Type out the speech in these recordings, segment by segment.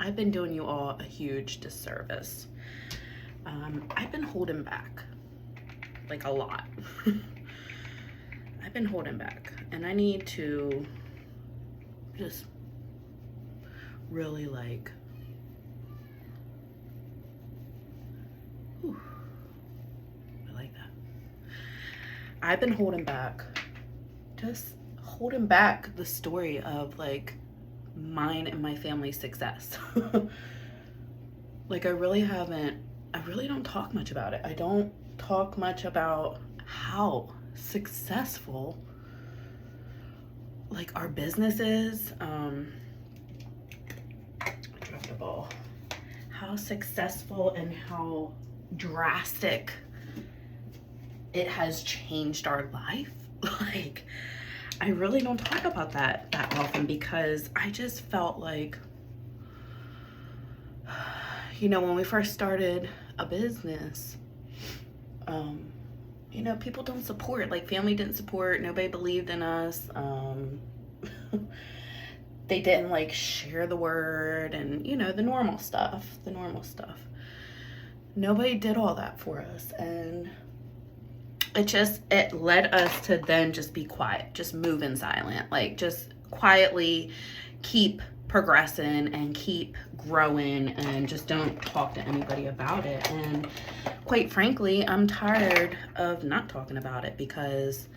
I've been doing you all a huge disservice. I've been holding back, like a lot. I've been holding back, and I need to just really like, whew, I like that. I've been holding back, just holding back the story of like mine and my family's success. Like I really don't talk much about it. I don't talk much about how successful like our business is. I dropped the ball. How successful and how drastic it has changed our life. Like I really don't talk about that often because I just felt like, you know, when we first started a business, you know, people don't support, like family didn't support, nobody believed in us. They didn't like share the word and, you know, the normal stuff. Nobody did all that for us. And it led us to then just be quiet, just move in silent, like just quietly keep progressing and keep growing and just don't talk to anybody about it. And quite frankly, I'm tired of not talking about it because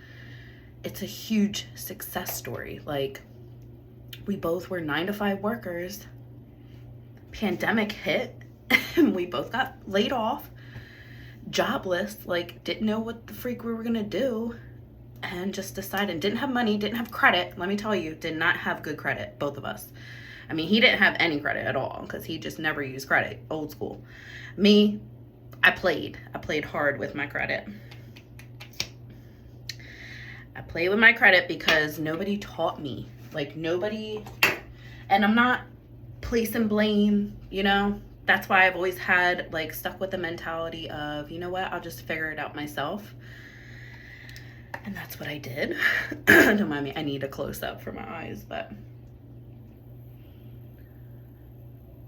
it's a huge success story. Like we both were 9-to-5 workers. Pandemic hit and we both got laid off, jobless, like didn't know what the freak we were gonna do, and just decided, didn't have money, didn't have credit. Let me tell you, did not have good credit, both of us. I mean, he didn't have any credit at all because he just never used credit, old school. Me, I played hard with my credit. I played with my credit because nobody taught me, like nobody, and I'm not placing blame, you know. That's why I've always had like stuck with the mentality of, you know what, I'll just figure it out myself. And that's what I did. Don't mind me, I need a close up for my eyes, but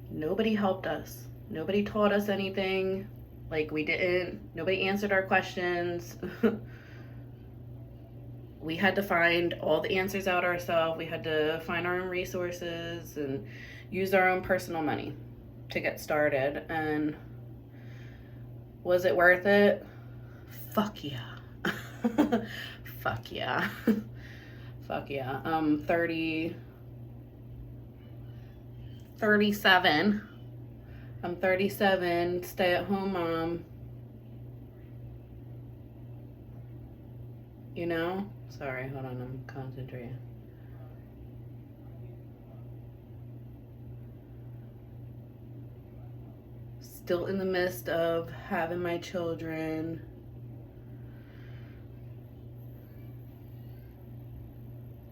nobody helped us. Nobody taught us anything. Like nobody answered our questions. We had to find all the answers out ourselves. We had to find our own resources and use our own personal money to get started. And was it worth it? Fuck yeah. Fuck yeah. Fuck yeah. 37. I'm 37, stay-at-home mom. You know? Sorry, hold on, I'm concentrating. Still in the midst of having my children.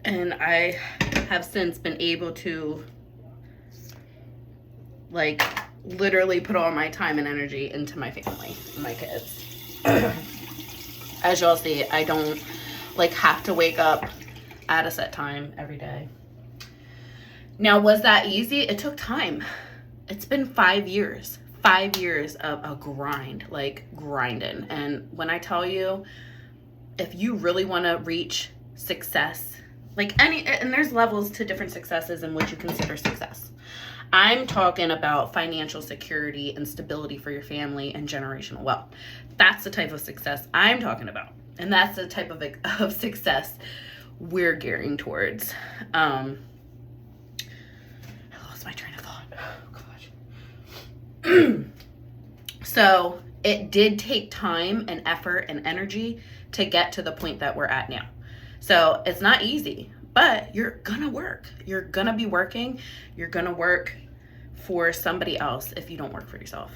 And I have since been able to like literally put all my time and energy into my family, my kids. As y'all see, I don't like have to wake up at a set time every day. Now, was that easy? It took time. It's been 5 years. 5 years of a grind, like grinding. And when I tell you, if you really want to reach success, like and there's levels to different successes in what you consider success. I'm talking about financial security and stability for your family and generational wealth. That's the type of success I'm talking about. And that's the type of success we're gearing towards. I lost my train of thought. Oh, gosh. So it did take time and effort and energy to get to the point that we're at now. So it's not easy, but you're gonna work. You're gonna be working. You're gonna work for somebody else if you don't work for yourself.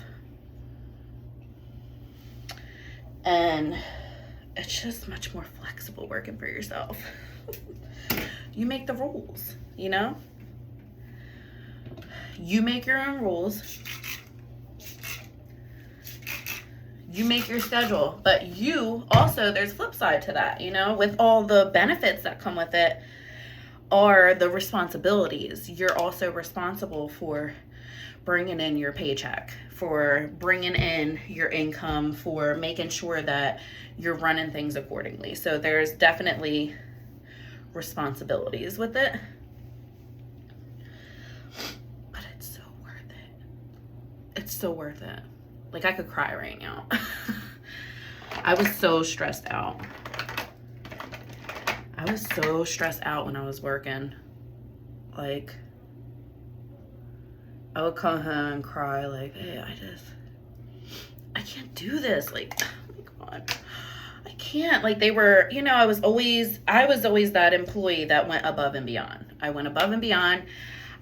And it's just much more flexible working for yourself. You make the rules, you know? You make your own rules. You make your schedule, but you also, there's a flip side to that, you know, with all the benefits that come with it are the responsibilities. You're also responsible for bringing in your paycheck, for bringing in your income, for making sure that you're running things accordingly. So there's definitely responsibilities with it. But it's so worth it. It's so worth it. Like, I could cry right now. I was so stressed out. I was so stressed out when I was working. Like, I would come home and cry, like, hey, I can't do this. Like, oh my God, I can't. Like, they were, you know, I was always that employee that went above and beyond. I went above and beyond.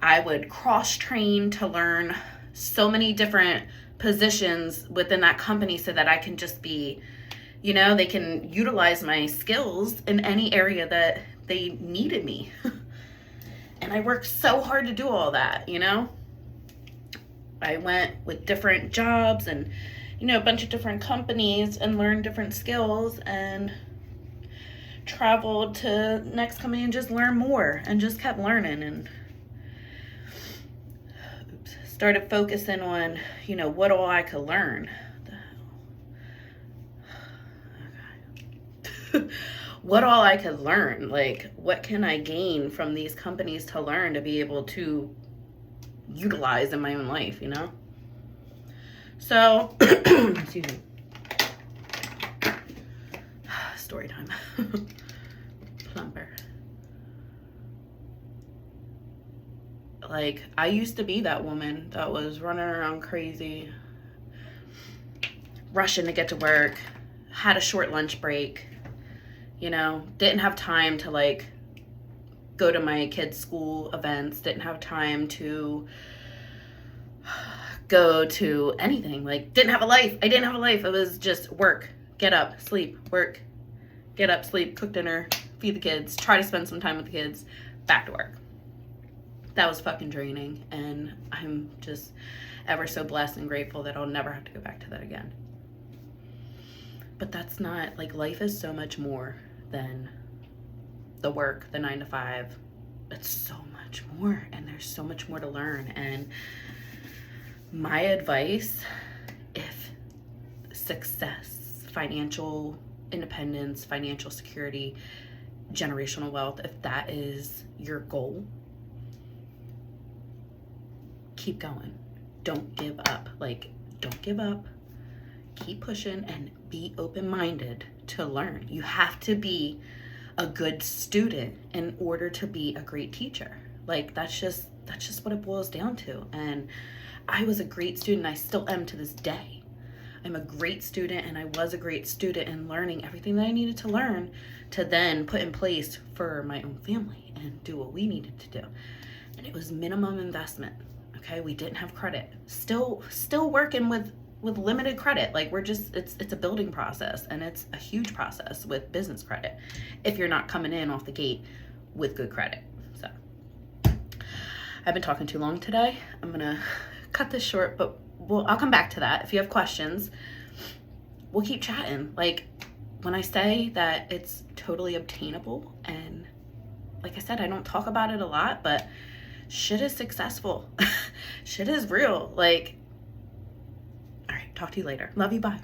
I would cross-train to learn so many different positions within that company so that I can just be, you know, they can utilize my skills in any area that they needed me. And I worked so hard to do all that, you know. I went with different jobs and, you know, a bunch of different companies and learned different skills and traveled to next company and just learned more and just kept learning and started focusing on, you know, what all I could learn. What all I could learn, like, what can I gain from these companies to learn to be able to utilize in my own life, you know? So, excuse me. Story time. Plumper. Like, I used to be that woman that was running around crazy, rushing to get to work, had a short lunch break, you know, didn't have time to, like, go to my kids' school events, didn't have time to go to anything, like, didn't have a life. I didn't have a life. It was just work, get up, sleep, work, get up, sleep, cook dinner, feed the kids, try to spend some time with the kids, back to work. That was fucking draining, and I'm just ever so blessed and grateful that I'll never have to go back to that again. But that's not, like, life is so much more than the work, the 9 to 5. It's so much more, and there's so much more to learn. And my advice, if success, financial independence, financial security, generational wealth, if that is your goal, keep going. Don't give up. Like, don't give up. Keep pushing and be open-minded to learn. You have to be a good student in order to be a great teacher. Like, that's just what it boils down to. And I was a great student. I still am to this day. I'm a great student, and I was a great student in learning everything that I needed to learn to then put in place for my own family and do what we needed to do. And it was minimum investment. Okay, we didn't have credit. Still working with limited credit. Like, we're just, it's a building process, and it's a huge process with business credit if you're not coming in off the gate with good credit. So I've been talking too long today. I'm gonna cut this short, but I'll come back to that. If you have questions, we'll keep chatting. Like, when I say that it's totally obtainable, and like I said, I don't talk about it a lot, but shit is successful. Shit is real. Like, all right, talk to you later. Love you. Bye.